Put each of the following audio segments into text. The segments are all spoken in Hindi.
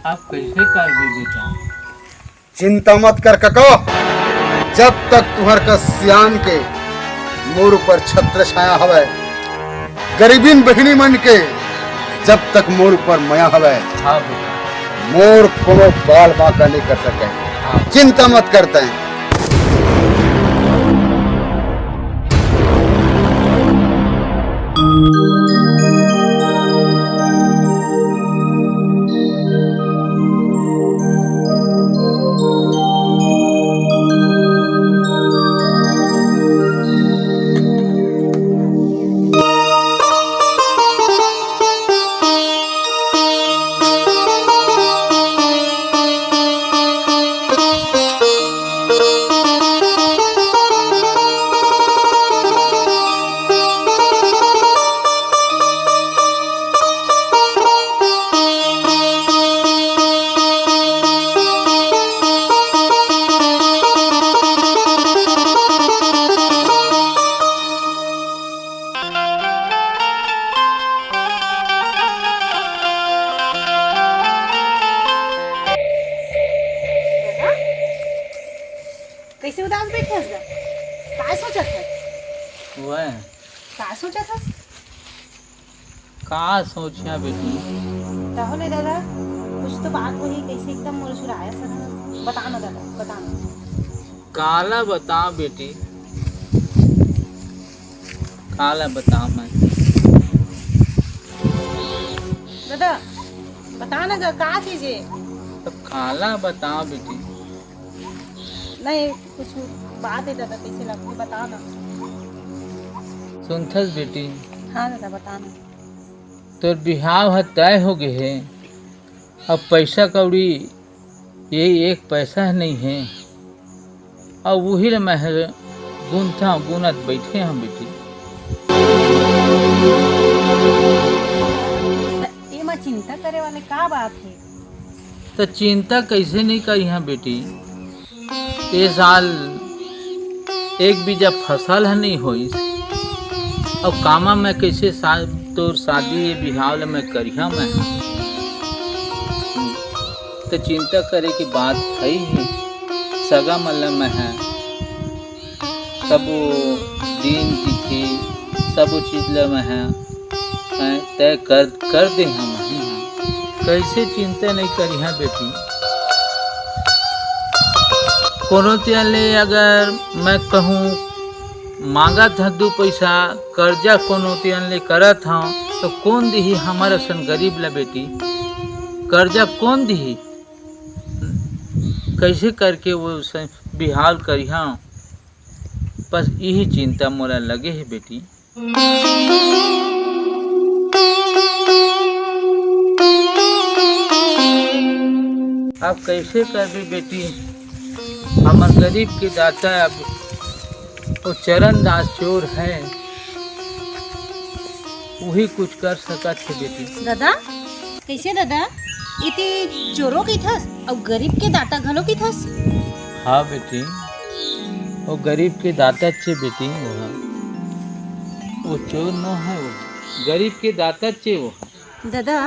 आप कैसे कर भी बेटा? चिंता मत कर कको, जब तक तुहर का सियान के मोर ऊपर छत्र छाया हवे, गरीबीन बहिनी मन के जब तक मोर ऊपर मया हवे, हाँ बेटा। मोर कोनो बाल बांका नहीं कर सके। हाँ। चिंता मत करते हैं। कैसे उदास बैठे हस गा? काय सोचत हस? वह काय सोचत हस? का सोचिया बेटी? ताहले दादा कुछ तो बात वही कैसे एकदम मुरझुराया सा हस? बता ना दादा, बता ना। काला बता बेटी, काला बता मैं। दादा बता ना गा का चीज है? तो काला बता बेटी। नहीं कुछ बात है दादा, कैसे लगती बता ना। सुनथस बेटी, हाँ दादा बता ना। तोर बिहाव ह तय हो गए है। अब पैसा कौड़ी यही एक पैसा नहीं है, और वही ला मैं गुनथा गुनत बैठे हम बेटी। ये मैं चिंता करे वाले का बात है? तो चिंता कैसे नहीं करी है बेटी? ये साल एक बीजा फसल है नहीं होई, और कामा मैं कैसे तोर शादी ये बिहाव ला मैं करिया मैं। तो चिंता करे की बात है ही, सगा मल्ला में है सब दिन तिथि सब चीज ला में है तय कर दे हम। कैसे चिंता नहीं करी है बेटी? कोनो ले अगर मैं कहूँ मांगा था 2 पैसा कर्जा कोनो ले करत हूँ, तो कौन दी हमारा सन गरीब ला बेटी? कर्जा कौन दी? कैसे करके वो बिहाल करिहा? बस यही चिंता मोरा लगे है बेटी। अब कैसे कर भी बेटी? हमार गरीब के दाता अब वो चरण दास चोर है, वही कुछ कर सकत है बेटी। दादा कैसे दादा? इति चोरों की थस और गरीब के दाता घलो की थस? हाँ बेटी, वो गरीब के दाता चे बेटी। वो चोर न है, वो गरीब के दाता चे वो है। दादा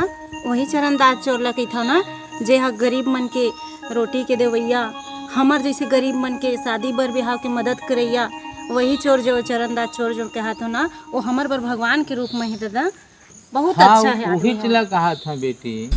वही चरणदास चोर ला कही था ना, जे हा गरीब मन के रोटी के देवैया, हमर जैसे गरीब मन के शादी बर बिहाव के मदद करैया, वही चोर जो चरणदास चोर जो कहा था ना, वो हमर बर भगवान के रूप में ही दादा बहुत हाँ, अच्छा है। वही चला कहा था बेटी।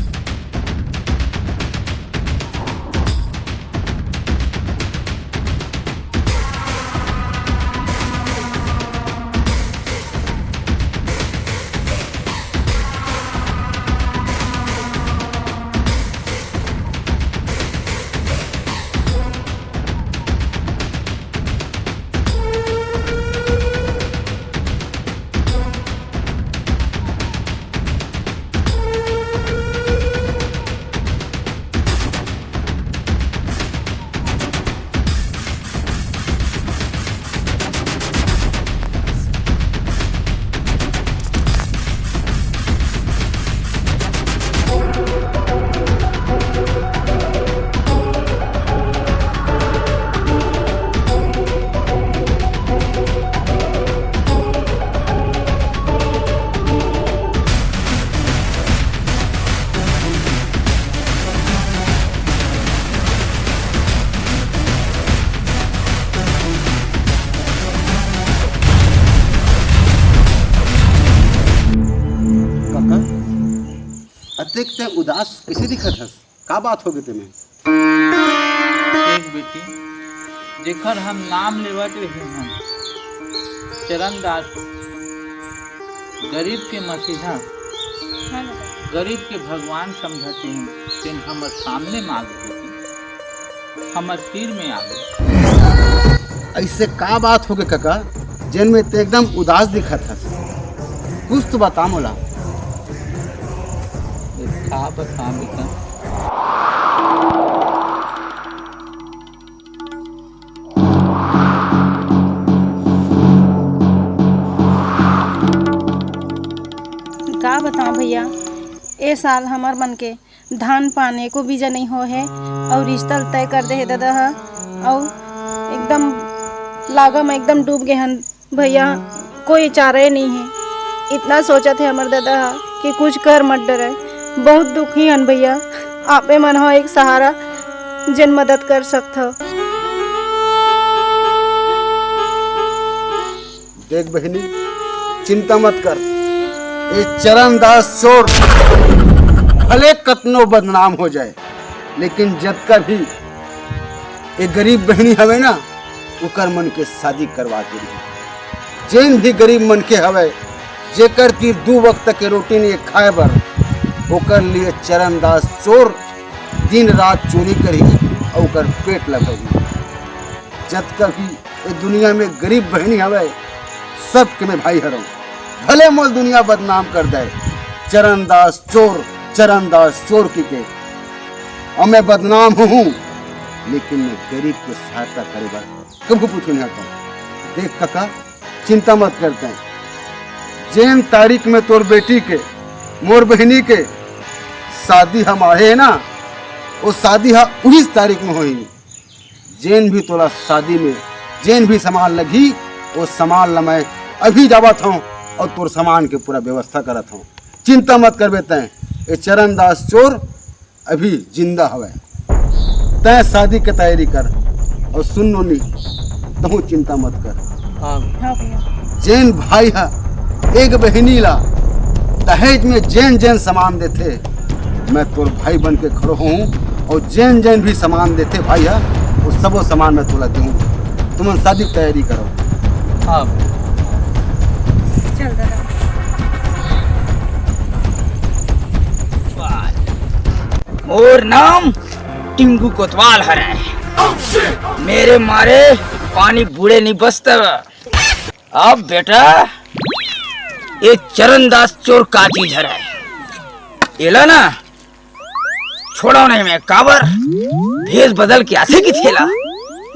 देखते उदास कैसे दिखत हस? का बात हो गई तुम्हें? देख बेटी, जेकर हम नाम लेवत रहे हम चरण दास, गरीब के मसीहा, गरीब के भगवान समझते हैं, तेन हमर सामने मांग बेटी, हमर तीर में आ गए। ऐसे का बात हो गई काका, जेन में ते एकदम उदास दिखत हस? कुछ तो बता मोला। का बता बेटा? का बताऊं भैया, ए साल हमार मन के धान पाने को बीजा नहीं हो है और रिश्ता तय कर दे है दादा हा, और एकदम लागम एकदम डूब गए हन भैया, कोई चारा नहीं है। इतना सोचा थे हमार दादा हा कि कुछ कर मत डरे, बहुत दुखी हन भैया, आपे मन हो एक सहारा जिन मदद कर सकता। देख बहनी, चिंता मत कर, ये चरणदास चोर भले कतनो बदनाम हो जाए, लेकिन जब का भी एक गरीब बहनी हवे ना, उकर मन के शादी करवा के रही। जेन भी गरीब मन के हवे, जेकर तीर 2 वक्त के रोटी नहीं खाए बर, ओकर लिए चरणदास चोर दिन रात चोरी करी और ओकर पेट लगेगी। जब का भी ये दुनिया में गरीब बहनी हवे, सब के मैं भाई हरऊं, भले मोल दुनिया बदनाम कर दे, चरणदास चोर की के। और मैं बदनाम हूँ, लेकिन मैं गरीब को सहायता करे बार कब पूछू नहीं आता। देख काका, चिंता मत करते हैं, जेन तारीख में तोर बेटी के मोर बहनी के शादी हम आए है ना, वो शादी हा उस तारीख में होई। जेन भी तोला शादी में जेन भी सामान लगी, वो सामान ला मैं अभी जावत हूँ और तोर सामान के पूरा व्यवस्था करत हूँ। चिंता मत कर बेते, ये चरणदास चोर अभी जिंदा हवे। तय शादी के तैयारी कर, और सुन नोनी, तहु चिंता मत कर। हाँ भैया। जेन भाई हा एक बहनी ला दहेज में जेन जेन सामान देते, मैं तोर भाई बन के खड़ो हूँ, और जेन जेन भी सामान देते भाई हा, वो सबो सामान मैं तोला दूँ। तुम शादी की तैयारी करो। हाँ चल दादा। मोर नाम टिंगू कोतवाल हरे, मेरे मारे पानी बूढ़े नहीं बसता। अब बेटा, ये चरणदास चोर का चीज है, एला ना छोड़ा नहीं मैं, काबर भेष बदल के आते की थेला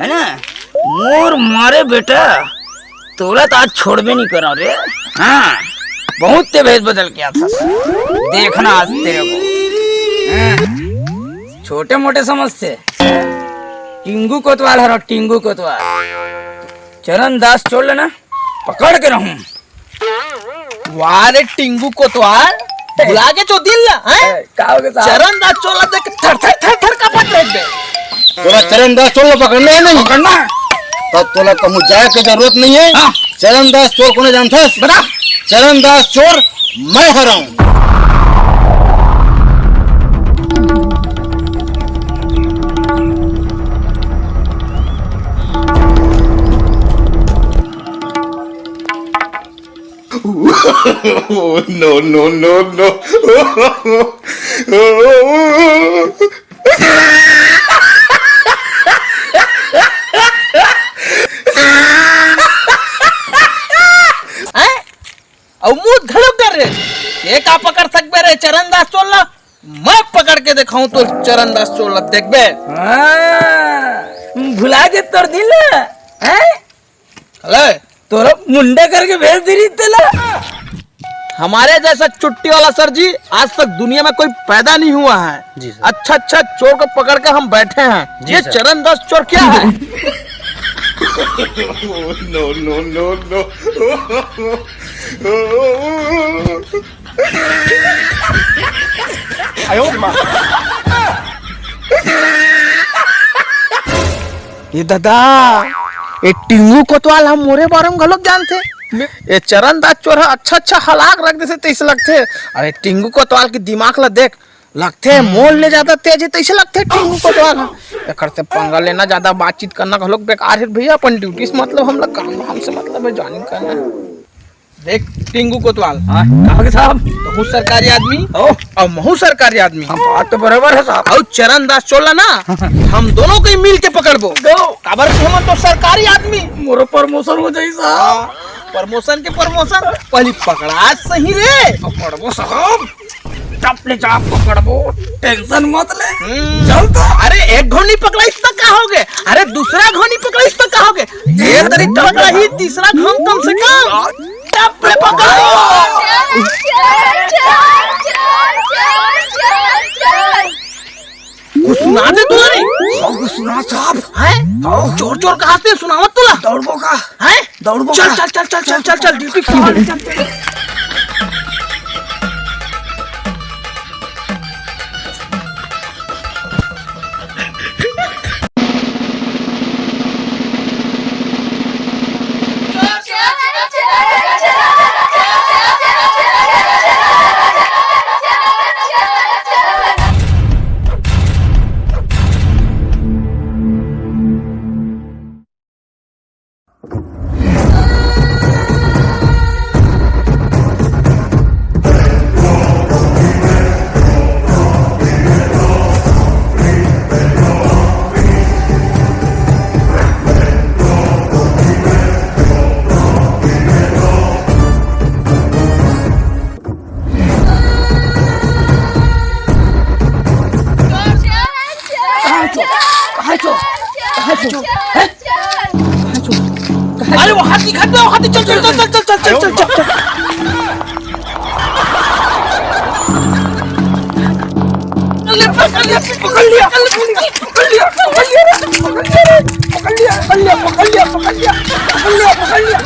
है ना। मोर मारे बेटा, तोला तो आज छोड़ भी नहीं करा रे। हाँ, बहुत ते भेष बदल के आता, देखना आज तेरे को। हाँ, छोटे मोटे समझते, टिंगू कोतवाल हरो, टिंगू कोतवाल। चरणदास छोड़ लेना, पकड़ के रहूं। वारे टिंगू कोतवाल बुला के तो दिल ला हैं? चरणदास चोला देख थर थर थर थर कांपत रह गए। तोला चरणदास चोर पकड़ना है नहीं? पकड़ना तो तोला कहूँ जाए की जरूरत नहीं है। हाँ। चरणदास चोर को जानता है? बता। चरणदास चोर मैं हराऊं। No, no, no, no. और मुंह धड़क कर रे, ये का पकड़ सकबे रे चरणदास चोला? मैं पकड़ के दिखाऊं तो चरणदास चोला देखबे। भुला के तोर दिल है, हले तोरा मुंडा करके भेज दी रही तेला। हमारे जैसा चुट्टी वाला सर जी आज तक दुनिया में कोई पैदा नहीं हुआ है जी। अच्छा अच्छा चोर को पकड़ के हम बैठे हैं। ये चरणदास चोर क्या है? No, no, no, no. ये दादा, ये टिंगू कोतवाल हम मोरे बारे में गलत जानते। ये चरणदास चोर है, अच्छा अच्छा हलाक रख देते तैसे लगते। अरे टिंगू कोतवाल की दिमाग ला देख, लगते हैं मोल ले ज्यादा तेज है, तैसे लगते हैं टिंगू कोतवाल एकर से पंगा लेना, ज्यादा बातचीत करना हम लोग बेकार है भैया। अपन ड्यूटी से मतलब हम लोग काम धाम से मतलब है, ज्वाइनिंग करना। देख टिंगू कोतवाल, कहा के साहब? तू सरकारी आदमी और महू सरकारी आदमी, बात तो बराबर है साहब। और चरण दास चोला ना, हम दोनों को ही मिल के पकड़बो। काबर के हम तो सरकारी आदमी, मोरो प्रमोशन हो जाई साहब। प्रमोशन के प्रमोशन पहले पकड़ा सही रे, पकड़बो साहब, चपले चाप पकड़बो, टेंशन मत ले। चल तो। अरे एक घोनी पकड़ा इस तक का हो गए, अरे दूसरा घोनी पकड़ा इस तक का हो गए, ये तरी पकड़ा ही तीसरा घोन कम से कम टपले पकड़ो। कुछ सुना दे तुला नहीं? सब सुना साहब। हैं? चोर चोर कहा से सुनावत तुला? दौड़बो का? हैं? दौड़बो चल का? चल चल चल चल चल ड्यूटी कर। अरे वो हाथी खा दो, हाथी चल चल चल चल चल चल चल चल। पकड़ लिया पकड़ लिया पकड़ लिया पकड़ लिया पकड़ लिया पकड़ लिया पकड़ लिया पकड़ लिया पकड़ लिया पकड़ लिया पकड़ लिया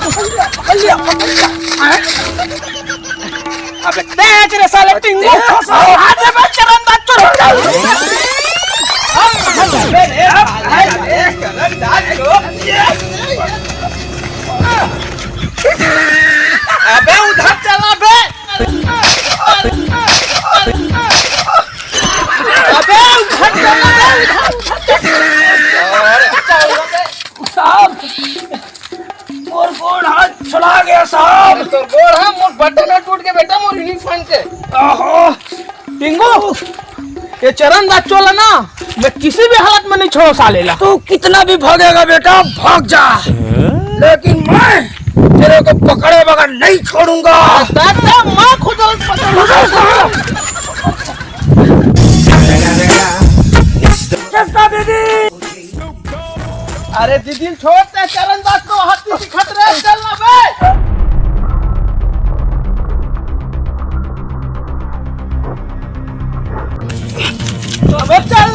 पकड़ लिया पकड़ लिया। अबे तेरे साले टिंगू हाथ में चरण दास चोर। अबे उधर चला बे, अबे उधर साहब मोर गोड़ हाथ छुड़ा गया साहब। तो गोड़ है मोर बटन टूट के बेटा, मोर यूनिफॉर्म के। ओहो टिंगू ये चरण दास चोला ना, मैं किसी भी हालत में नहीं छोड़ो साले ला। तू कितना भी भागेगा बेटा, भाग जा, लेकिन मैं तेरे को पकड़े बगैर नहीं छोड़ूंगा। दादा माँ खुद अरे दीदी छोड़ते चरण दास को, हाथी की खतरे चलना बे। अबे चल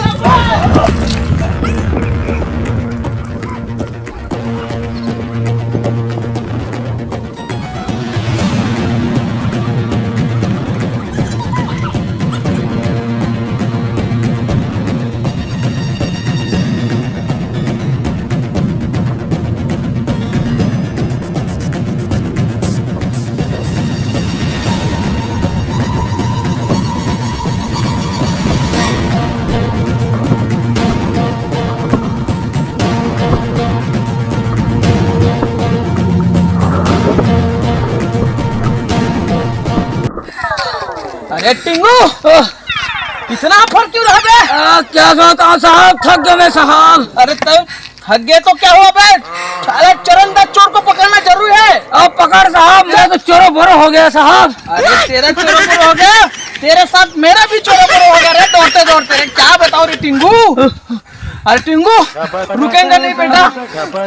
अरे टिंगू इतना फर्क क्यों रहा बे? क्या कहता साहब, थक गए मैं साहब। अरे तब थक गए तो क्या हुआ बे? अरे चरण दास चोर को पकड़ना जरूरी है। अब पकड़ साहब, मैं तो चोरो बोरो हो गया साहब। अरे तेरा चोरो बोरो हो गया, तेरे साथ मेरा भी चोरो बोरो हो गया रे, दौड़ते दौड़ते। क्या बताओ रे टिंगू? अरे टिंगू रुकेंगे नहीं बेटा,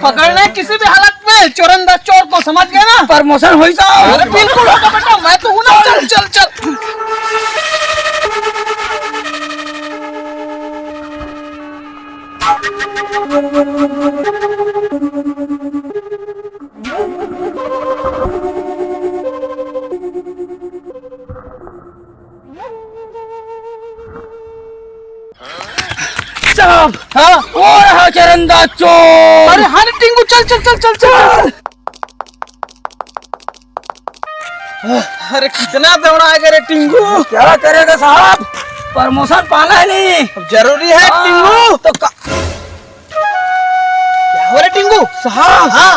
पकड़ना है किसी भी हालत में चरण दास चोर को, समझ गए ना? प्रमोशन हुई साहब। अरे बिल्कुल होगा बेटा, मैं तो हूँ ना। चल चल चल। साहब हाँ वो रहा चरण दास चोर। अरे हाँ टिंगू चल चल चल चल चल। अरे कितना दौड़ा है रे टिंगू? क्या करेगा साहब, प्रमोशन पाना है नहीं। जरूरी है टिंगू। तो क्या हो रहा टिंगू? साहब हाँ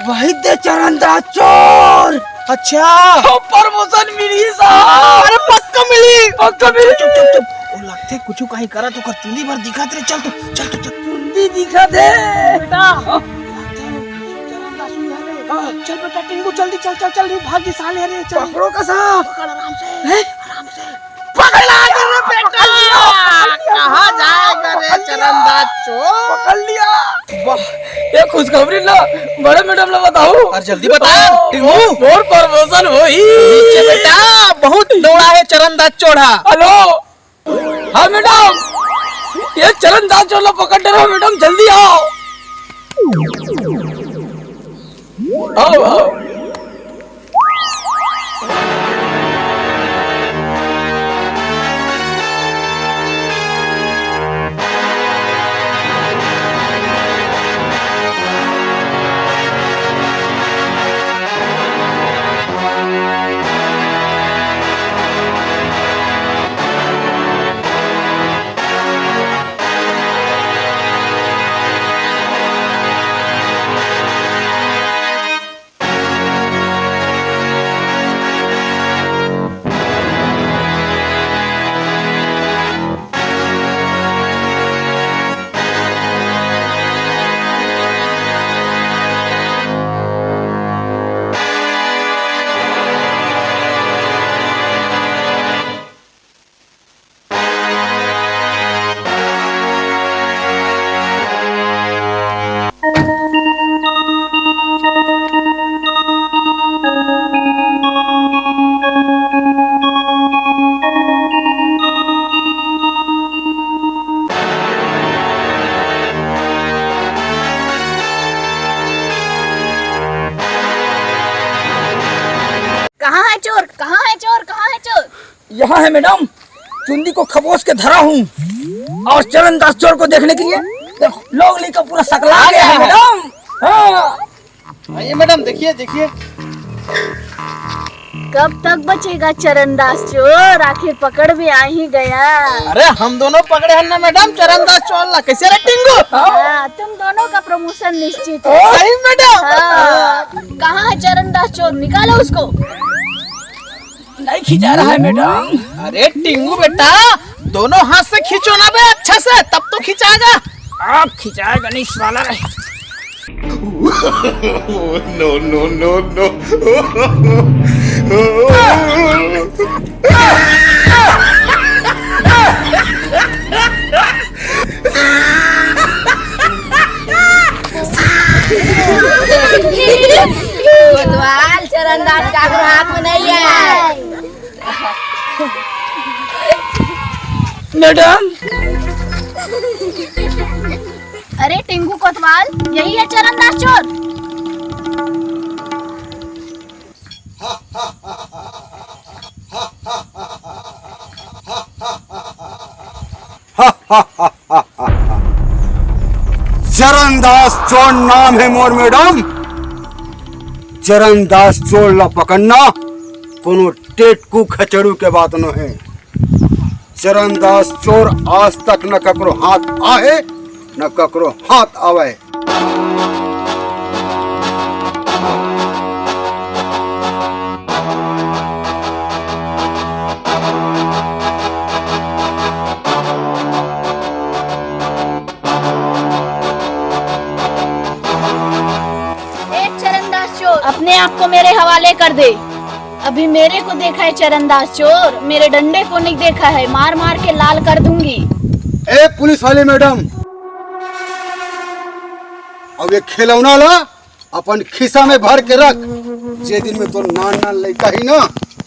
वही दे चरणदास चोर। अच्छा प्रमोशन मिली साहब। अरे पक्का मिली। पक्का मिली। चुप चुप चुप। वो लगते कुछ कहीं करा तो कर चुंदी भर दिखा तेरे। चल तो चल तो चल। चुंदी दिखा दे बेटा चल बेटा टिंगू जल्दी चल चल चल भाग जी साले। अरे चल पकड़ो का साहब। पकड़ आराम से आराम से पकड़ ला रे बेटा। कहाँ जाएगा रे चरणदास चोर? पकड़ लिया। वाह ये खुशखबरी ना बड़े मैडम ने बताओ। और जल्दी बता टिंगू। और प्रमोशन हुई। नीचे बेटा बहुत दौड़ा है चरणदास चोड़ा। हेलो हाँ मैडम ये चरणदास चोर पकड़ रहे हो मैडम जल्दी आओ। आओ आओ। कहाँ है चोर? कहाँ है चोर? कहाँ है चोर? यहाँ है मैडम चुंदी को खबोस के धरा हूँ और चरणदास चोर को देखने के लिए देखो लोगली का पूरा सकला गया है मैडम। हाँ आइए मैडम देखिए देखिए। कब तक बचेगा चरणदास चोर? आखिर पकड़ भी आ ही गया। अरे हम दोनों पकड़े हैं ना मैडम चरणदास चोर ला। कैसे रे टिंगू? हाँ, तुम दोनों का प्रमोशन निश्चित है। सही मैडम। हाँ, कहाँ है चरणदास चोर? निकालो उसको। नहीं खिंचा रहा है मैडम। अरे टिंगू बेटा दोनों हाथ से खींचो ना बे अच्छा से तब तो खिंचाएगा। आप खिंचाएगा नहीं साला रहे। no, no, no, कोतवाल चरणदास का हाथ में नहीं है। मैडम अरे टिंगू कोतवाल यही है चरणदास चोर। चरणदास चोर नाम है मोर मैडम। चरणदास चोर ला पकड़ना कोनो टेटकू खचड़ू के बात न है। चरणदास चोर आज तक न ककरो हाथ आए न ककरो हाथ आवे। अपने आप को मेरे हवाले कर दे। अभी मेरे को देखा है चरणदास चोर, मेरे डंडे को नहीं देखा है। मार मार के लाल कर दूंगी। ए पुलिस वाले मैडम अब ये खिलौना ला अपन खिसा में भर के रख। जे दिन में तो नान नान लड़का ही ना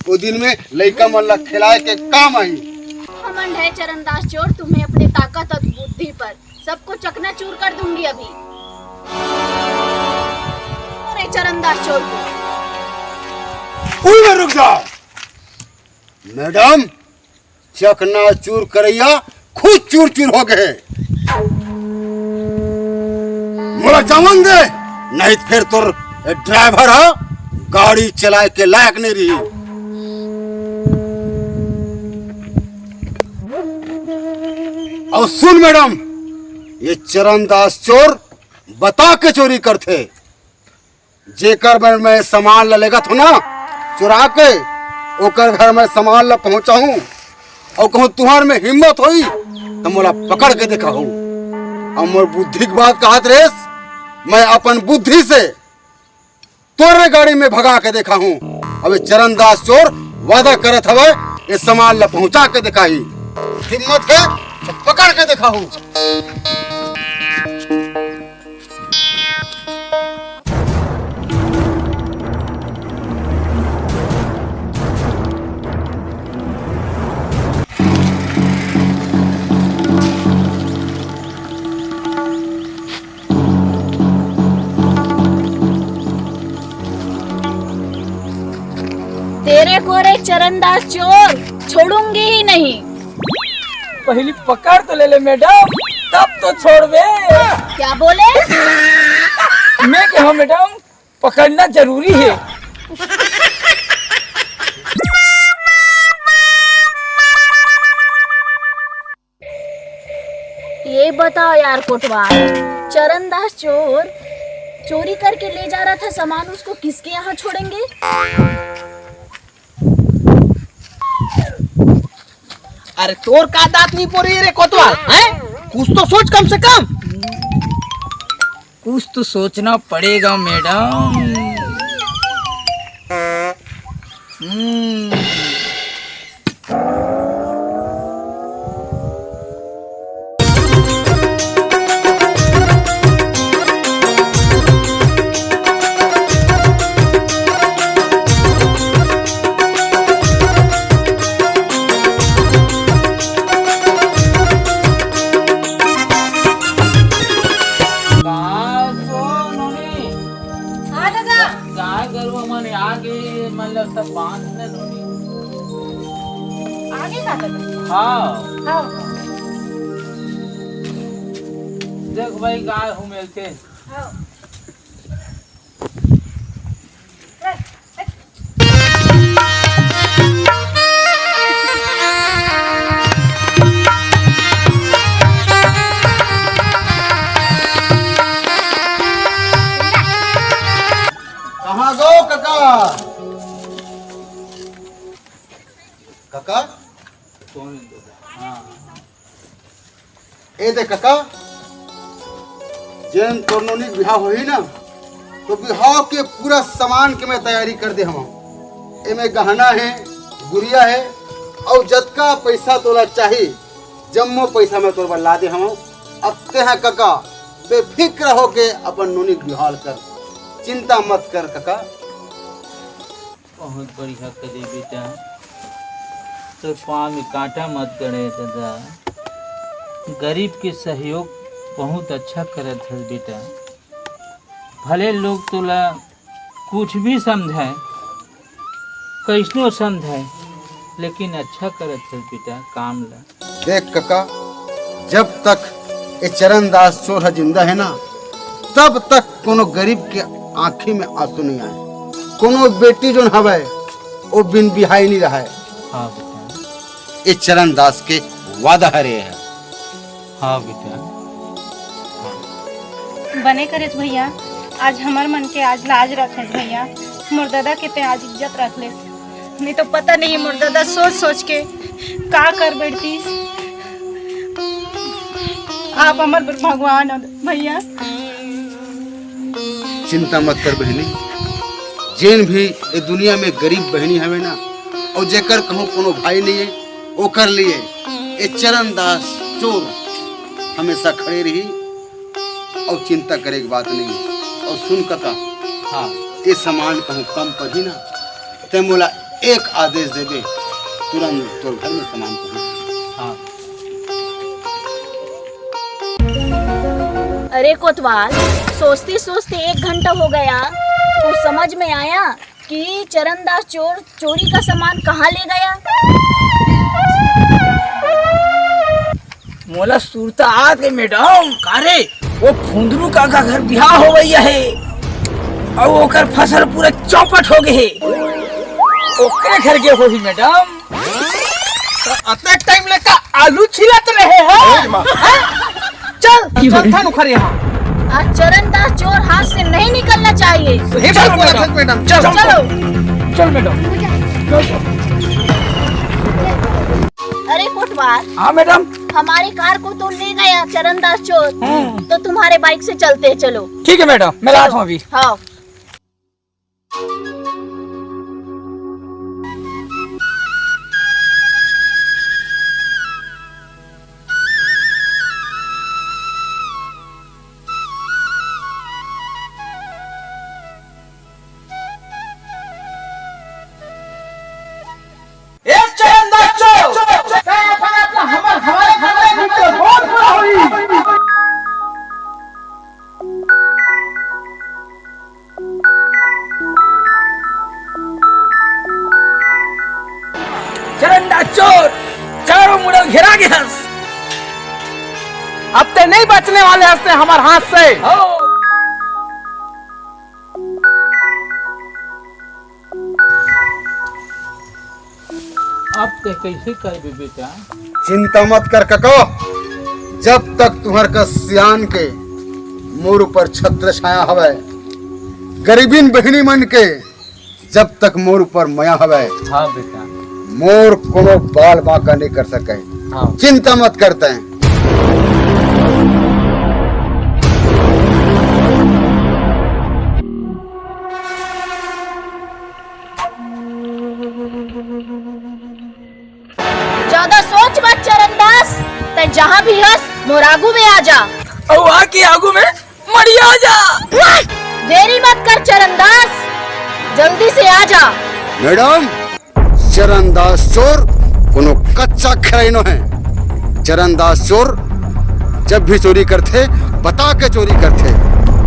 वो दिन में लड़का मन ला खिलाए के काम आई। घमंड है चरणदास चोर तुम्हें अपनी ताकत और बुद्धि पर। सबको चकनाचूर कर दूंगी अभी। अरे चरणदास चोर को रुक जाओ मैडम। चकनाचूर करैया खुद चूर चूर हो गए। मोला चमन दे नहीं फिर तोर ड्राइवर है गाड़ी चलाए के लायक नहीं रही। और सुन मैडम, ये चरणदास चोर बता के चोरी करते, जेकर में मैं सामान ला लेगा था ना चुरा के, ओकर घर में सामान ला पहुंचाऊं और कहूं तुम्हार में हिम्मत होई तो मोला पकड़ के देखा हूं। और मोर बुद्धि की बात कहत रेस, मैं अपन बुद्धि से तोरे गाड़ी में भगा के देखा हूं। अब चरणदास चोर वादा करत हवे ये सामान ला पहुंचा के दिखाई, हिम्मत है तो पकड़ के देखा हूं। तेरे को रे चरणदास चोर छोड़ूंगी ही नहीं। पहली पकड़ तो ले ले मैडम, तब तो छोड़ दे। क्या बोले? मैं क्या मैडम, पकड़ना जरूरी है। ये बताओ यार कोतवाल, चरणदास चोर चोरी करके ले जा रहा था सामान, उसको किसके यहाँ छोड़ेंगे? अरे तोर का दांत नहीं पोरी रे कोतवाल, हैं? कुछ तो सोच कम से कम। कुछ तो सोचना पड़ेगा मैडम। देख भाई गाय हूँ मिलते कहाँ गो काका? काका ए दे काका, जैन तोरनोनी बिहाव होई ना तो बिहाव के पूरा सामान के मैं तैयारी कर दे हम। एमे गहना है, गुड़िया है और जतका पैसा तोला चाहिए जम्मो पैसा मैं तोर ला दे हम। अब ते हैं काका, बेफिक्र हो के अपन नोनी बिहाल कर, चिंता मत कर काका। बहुत बढ़िया करे बेटा, तो पाँव में कांटा मत करे दादा। गरीब के सहयोग बहुत अच्छा करत है बेटा। भले लोग तोला कुछ भी समझाए, कैसनो समझाए, लेकिन अच्छा करत है बेटा काम ला। देख काका, जब तक ये चरणदास चोर जिंदा है ना, तब तक कोनो गरीब के आंखी में आंसू नहीं आए। कोनो बेटी जो हवे वो बिन बिहाई नहीं रहा है। हाँ बेटा, ये चरणदास के वादा हरे है। हाँ बेटा, बने करेस भैया, आज हमार मन के आज लाज रखे भैया। मोर दादा के ते आज इज्जत रख ले, नहीं तो पता नहीं मोर दादा सोच सोच के का कर बैठती। आप हमार भगवान हो भैया। चिंता मत कर बहनी, जेन भी ये दुनिया में गरीब बहनी हवे ना, और जेकर कहूँ कोनो भाई नहीं है, ओकर लिए ये चरणदास चोर हमेशा खड़े रही और चिंता करे की बात नहीं है। और सुन काका, हाँ ये सामान कहूँ कम पर ही ना, ते मोला एक आदेश दे दे, तुरंत तोर घर में सामान पहुँच। हाँ अरे कोतवाल, सोचते सोचते 1 घंटा हो गया तो समझ में आया कि चरणदास चोर चोरी का सामान कहाँ ले गया। मोला सुरता आ गई मैडम। कारे वो फुंदरू का घर बिहार हो गई है और ओकर फसल पूरा चौपट हो गए है। ओकरे घर के होही मैडम। तो अतक टाइम लेका आलू छिलत रहे हैं? चल था नुखर यहाँ। आज चरणदास चोर हाथ से नहीं निकलना चाहिए। चल मैडम, चलो चल मैडम। अरे कोटवाल, हाँ मैडम। हमारी कार को तो ले गया चरणदास चोर, तो तुम्हारे बाइक से चलते हैं, चलो। ठीक है मैडम, मैं लाता हूँ अभी। हाँ। चरणदास चोर चारों मुड़ो घेरा गया। अब ते नहीं बचने वाले हंसते हमारे हाथ से। अब ते कैसे करबे बेटा? चिंता मत कर कको, जब तक तुम्हार का सियान के मोर पर छत्र छाया हवे, गरीबीन बहिनी मन के जब तक मोर पर मया हवे, हाँ बेटा। मोर कोनो बाल बांका नहीं कर सके। हाँ। चिंता मत करते हैं। ज्यादा सोच मत चरणदास, ते जहाँ भी हंस मोर आगू में आ जा। और आके आगू में मरी आ जा। देरी मत कर चरणदास, जल्दी से आ जा। मैडम, चरणदास चोर कोनो कच्चा खराइनो है। चरणदास चोर जब भी चोरी करते बता के चोरी करते,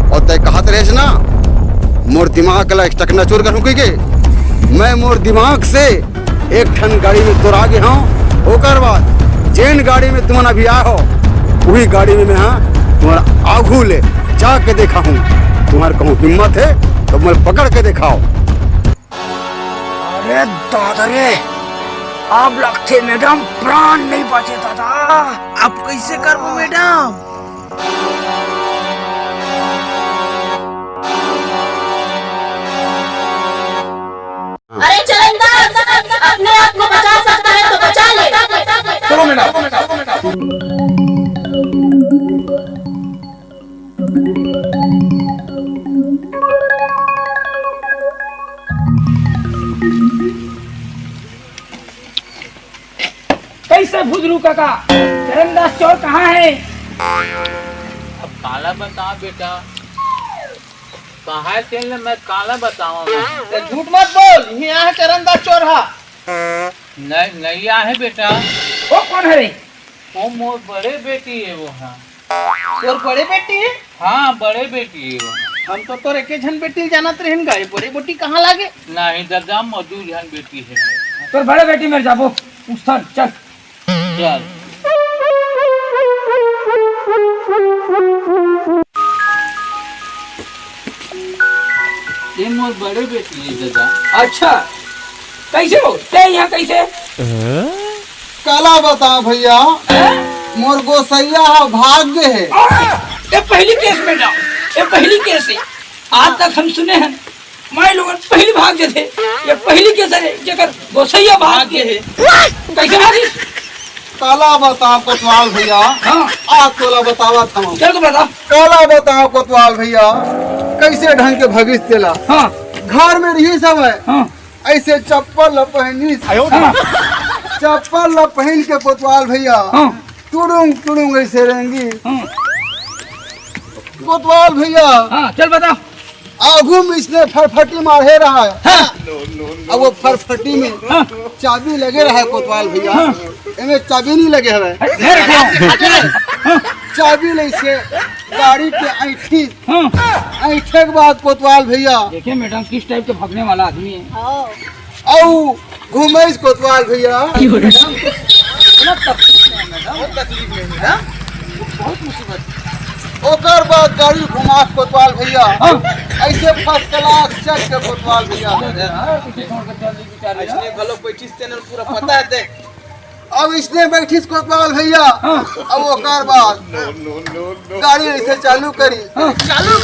और तय कहत रहे ना मोर दिमाग ला टकना चोर कर के मैं मोर दिमाग से एक ठन गाड़ी में तोड़ आगे हूँ। ओकर बाद जेन गाड़ी में तुम अभी आ हो वही गाड़ी में मैं तुम्हारा आगू ले जाके देखा हूँ। तुम्हारे कहूँ हिम्मत है तो मैं पकड़ के दिखाओ। अरे दादा रे, आप लगते मैडम प्राण नहीं बचे दादा। अब कैसे करबो मैडम? अरे चरणदास, अपने आप को बचा सकता है तो बचा ले। चलो मैडम। कैसे भुजरू काका, चरणदास चोर कहाँ है? अब काला बता बेटा, कहा तेल मैं काला बताऊंगा। ते झूठ मत बोल, यहाँ है चरणदास चोर हा। नहीं नहीं है बेटा, वो कौन है रे? वो मोर बड़े बेटी है वो। हाँ तोर बड़े बेटी है? हाँ बड़े बेटी है वो। हम तो तोर एके झन बेटी जानत रहन गाय, बड़ी बेटी कहाँ लागे? नहीं दादा, मधु जन बेटी है। तोर बड़े बेटी मेरे जाबो उस्थान चल। चल ये मोर बड़े बेटी है दादा। अच्छा कैसे हो ते यहाँ कैसे? काला बता भैया, मोर गोसैया भाग्य है। ये पहली केस में जाओ, ये पहली केस है। आज तक हम सुने हैं मैं लोग पहली भाग्य थे, ये पहली केस है जेकर गोसैया भाग्य है। कैसे भागिस? काला बता कोतवाल भैया। हाँ आज तोला बतावा था। चल तो बता। काला बताओ कोतवाल भैया, कैसे ढंग के भगिस तेला। हाँ घर में रही सब है। हाँ ऐसे चप्पल पहनी, चप्पल पहन के कोतवाल भैया हाँ टुडुंग टुडुंग ऐसे रहेंगी। हाँ कोतवाल भैया हाँ चल बता। आगू में इसने फरफटी मारे रहा है। हाँ अब वो फरफटी में चाबी लगे रहा है कोतवाल भैया। इनमें चाबी नहीं लगे हुए। मैं रखा हूँ। चाबी ले से गाड़ी के ऐठी हाँ ऐठे के बाद कोतवाल भैया देखिए मैडम किस टाइप के भागने वाला आदमी है। औ घूमे कोतवाल भैया। ओकर बाद गाड़ी घुमा कोतवाल भैया ऐसे फर्स्ट क्लास चल के कोतवाल भैया। ऐसने गलो पैठिस तेन पूरा पता है। देख अब इसने बैठी कोतवाल भैया। अब वो कार बाद गाड़ी ऐसे चालू करी, चालू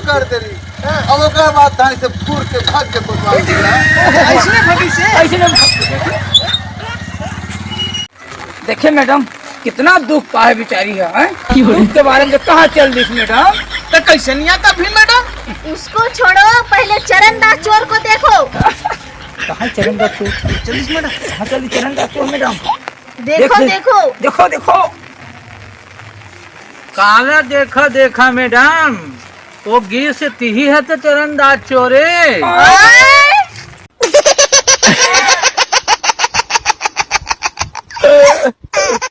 कर दे। अब वो कार बाद थाने से फूर के भाग के कोतवाल भैया। ऐसने भगी से ऐसे देखिए मैडम कितना दुख पाए बेचारी है, दुख के बारे में कहाँ चल दी मैडम। तो कैसे नहीं आता भी मैडम? उसको छोड़ो, पहले चरणदास चोर को देखो। कहाँ चरणदास चोर? चलिए मैडम, कहाँ चली चरणदास चोर मैडम? देखो देखो देखो देखो काला देखा देखा मैडम, वो गी से तिही है तो चरणदास चोरे।